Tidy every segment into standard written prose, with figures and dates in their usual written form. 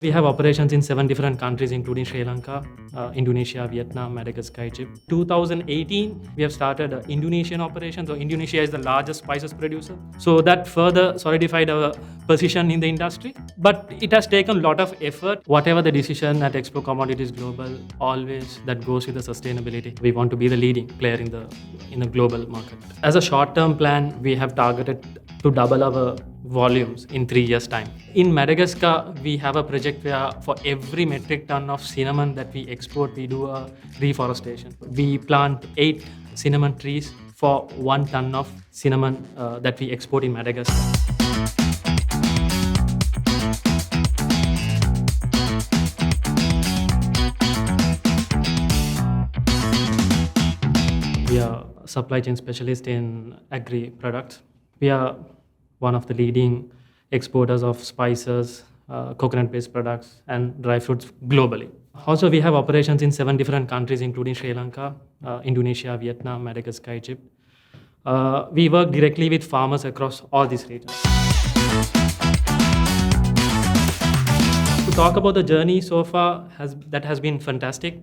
We have operations in 7 different countries, including Sri Lanka, Indonesia, Vietnam, Madagascar, Egypt. 2018, we have started Indonesian operations. So Indonesia is the largest spices producer. So that further solidified our position in the industry. But it has taken a lot of effort. Whatever the decision at Expo Commodities Global, always that goes with the sustainability. We want to be the leading player in the global market. As a short-term plan, we have targeted to double our volumes in 3 years' time. In Madagascar, we have a project where for every metric ton of cinnamon that we export, we do a reforestation. We plant 8 cinnamon trees for 1 ton of cinnamon that we export in Madagascar. We are a supply chain specialist in agri products. We are one of the leading exporters of spices, coconut-based products, and dry fruits globally. Also, we have operations in 7 different countries, including Sri Lanka, Indonesia, Vietnam, Madagascar, Egypt. We work directly with farmers across all these regions. To talk about the journey so far, that has been fantastic.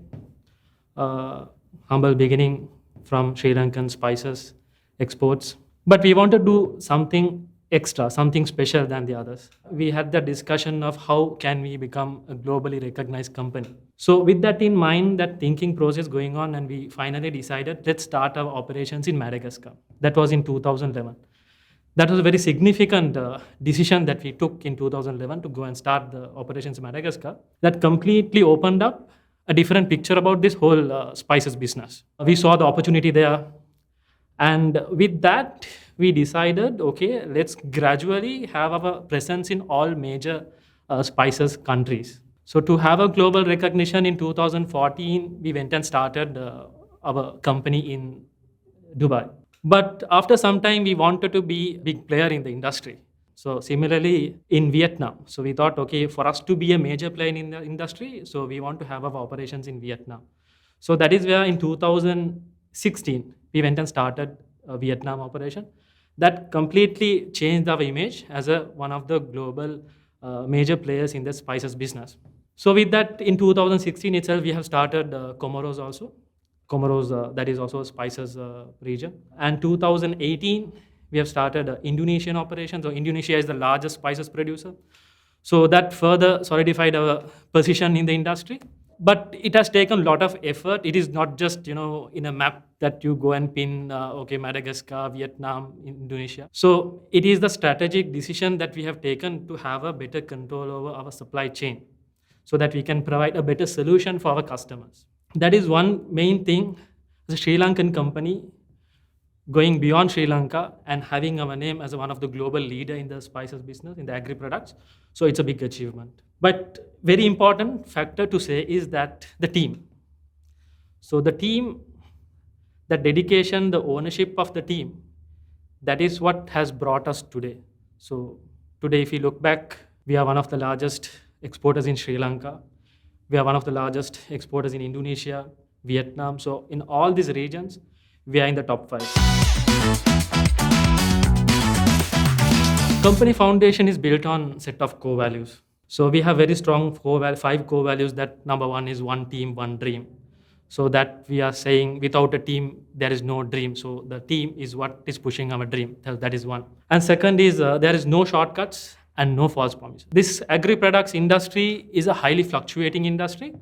Humble beginning from Sri Lankan spices exports. But we want to do something extra, something special than the others. We had the discussion of how can we become a globally recognized company. So with that in mind, that thinking process going on, and we finally decided, let's start our operations in Madagascar. That was in 2011. That was a very significant decision that we took in 2011 to go and start the operations in Madagascar. That completely opened up a different picture about this whole spices business. We saw the opportunity there. And with that, we decided, okay, let's gradually have our presence in all major spices countries. So to have a global recognition in 2014, we went and started our company in Dubai. But after some time, we wanted to be a big player in the industry. So similarly in Vietnam, so we thought, okay, for us to be a major player in the industry, so we want to have our operations in Vietnam. So that is where in 2016, we went and started a Vietnam operation. That completely changed our image as one of the global major players in the spices business. So with that, in 2016 itself, we have started Comoros also. Comoros, that is also a spices region. And 2018, we have started Indonesian operation. So Indonesia is the largest spices producer. So that further solidified our position in the industry. But it has taken a lot of effort. It is not just, in a map that you go and pin, Madagascar, Vietnam, Indonesia. So it is the strategic decision that we have taken to have a better control over our supply chain so that we can provide a better solution for our customers. That is one main thing. As a Sri Lankan company, going beyond Sri Lanka and having our name as one of the global leader in the spices business, in the agri products. So it's a big achievement. But very important factor to say is that the team. So the team, the dedication, the ownership of the team, that is what has brought us today. So today, if you look back, we are one of the largest exporters in Sri Lanka. We are one of the largest exporters in Indonesia, Vietnam. So in all these regions, we are in the top 5. Company foundation is built on set of core values. So we have very strong 5 core values. That number 1 is one team, one dream. So that we are saying without a team, there is no dream. So the team is what is pushing our dream. That is one. And second is there is no shortcuts and no false promises. This agri products industry is a highly fluctuating industry.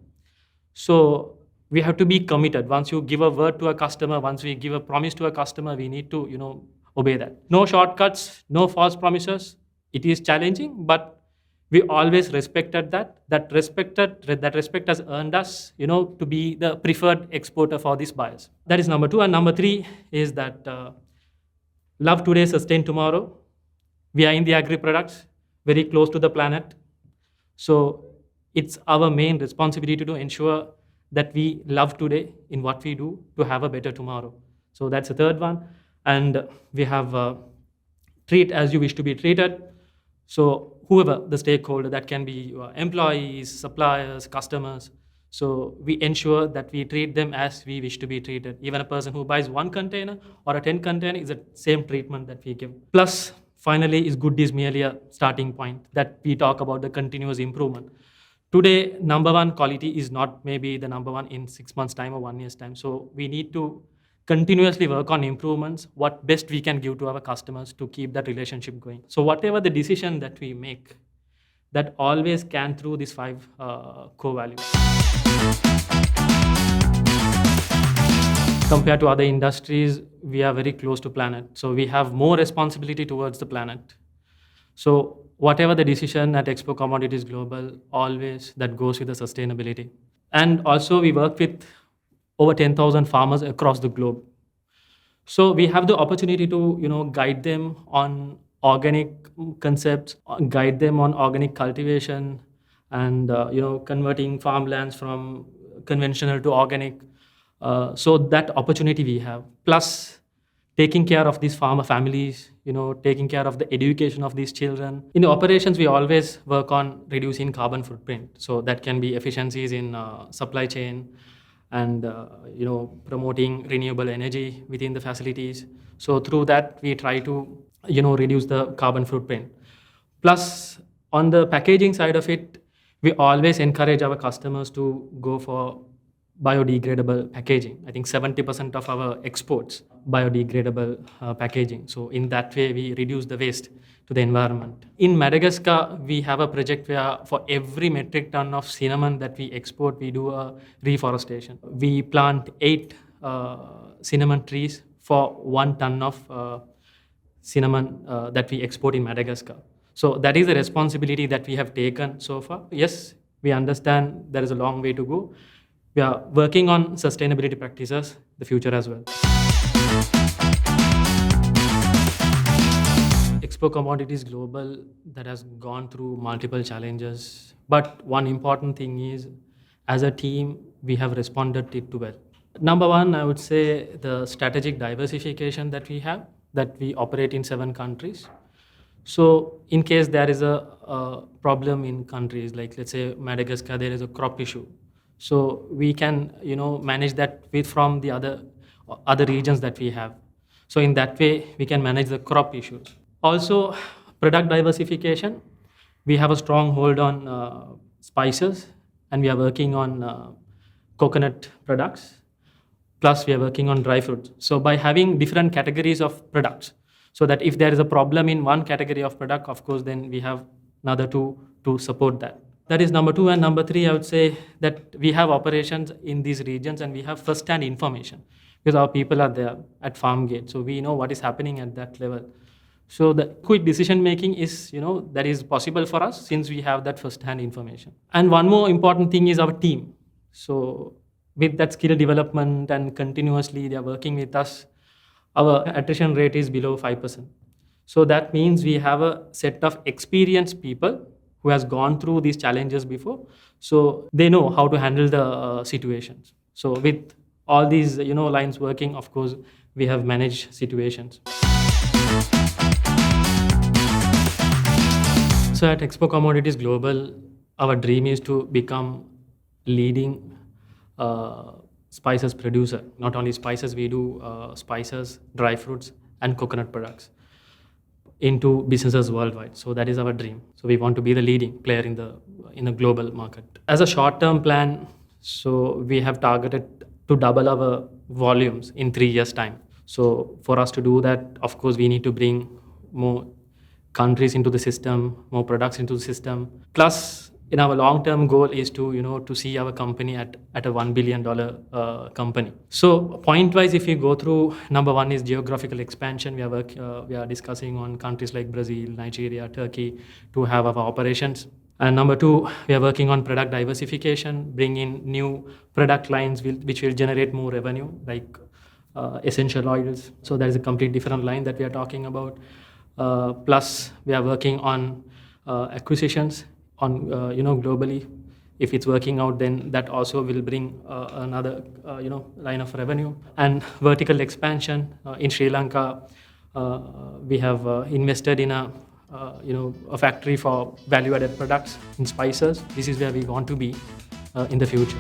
So we have to be committed. Once you give a word to a customer, once we give a promise to a customer, we need to, obey that. No shortcuts, no false promises. It is challenging, but we always respected that. That respect has earned us, to be the preferred exporter for these buyers. That is number 2. And number 3 is that love today, sustain tomorrow. We are in the agri products, very close to the planet. So it's our main responsibility to ensure that we love today in what we do to have a better tomorrow. So that's the third one. And we have treat as you wish to be treated. So whoever the stakeholder, that can be your employees, suppliers, customers. So we ensure that we treat them as we wish to be treated. Even a person who buys 1 container or a 10 container is the same treatment that we give. Plus, finally, is good is merely a starting point that we talk about the continuous improvement. Today, number one quality is not maybe the number one in 6 months' time or 1 year's time. So we need to continuously work on improvements, what best we can give to our customers to keep that relationship going. So whatever the decision that we make, that always can through these five core values. Compared to other industries, we are very close to planet. So we have more responsibility towards the planet. So whatever the decision at Expo Commodities Global, always that goes with the sustainability. And also we work with over 10,000 farmers across the globe. So we have the opportunity to, guide them on organic concepts, guide them on organic cultivation, and converting farmlands from conventional to organic. So that opportunity we have. Plus, taking care of these farmer families, taking care of the education of these children. In the operations, we always work on reducing carbon footprint. So that can be efficiencies in supply chain, and promoting renewable energy within the facilities. So through that, we try to reduce the carbon footprint. Plus, on the packaging side of it, we always encourage our customers to go for biodegradable packaging. I think 70% of our exports biodegradable packaging. So in that way, we reduce the waste to the environment. In Madagascar, we have a project where for every metric ton of cinnamon that we export, we do a reforestation. We plant 8 cinnamon trees for 1 ton of cinnamon that we export in Madagascar. So that is the responsibility that we have taken so far. Yes, we understand there is a long way to go. We are working on sustainability practices, the future as well. Expo Commodities Global that has gone through multiple challenges, but one important thing is, as a team, we have responded it to well. Number one, I would say the strategic diversification that we have, that we operate in 7 countries. So in case there is a problem in countries, like let's say Madagascar, there is a crop issue. So we can, manage that from the other regions that we have. So in that way, we can manage the crop issues. Also, product diversification. We have a strong hold on spices, and we are working on coconut products. Plus, we are working on dry fruits. So by having different categories of products, so that if there is a problem in one category of product, of course, then we have another 2 to support that. That is number 2. And number 3, I would say that we have operations in these regions and we have first-hand information because our people are there at farm gate. So we know what is happening at that level. So the quick decision-making is, that is possible for us since we have that first-hand information. And one more important thing is our team. So with that skill development and continuously they are working with us, our attrition rate is below 5%. So that means we have a set of experienced people who has gone through these challenges before. So they know how to handle the situations. So with all these lines working, of course, we have managed situations. So at Expo Commodities Global, our dream is to become leading spices producer. Not only spices, we do spices, dry fruits, and coconut products into businesses worldwide. So that is our dream. So we want to be the leading player in the global market. As a short-term plan, so we have targeted to double our volumes in 3 years' time. So for us to do that, of course, we need to bring more countries into the system, more products into the system. Plus, in our long-term goal is to see our company at a $1 billion company. So point-wise, if you go through, number 1 is geographical expansion. We are discussing on countries like Brazil, Nigeria, Turkey to have our operations. And number 2, we are working on product diversification, bring in new product lines which will generate more revenue, like essential oils. So that is a complete different line that we are talking about. Plus, we are working on acquisitions on globally. If it's working out, then that also will bring another line of revenue. And vertical expansion in Sri Lanka, we have invested in a factory for value-added products in spices. This is where we want to be in the future.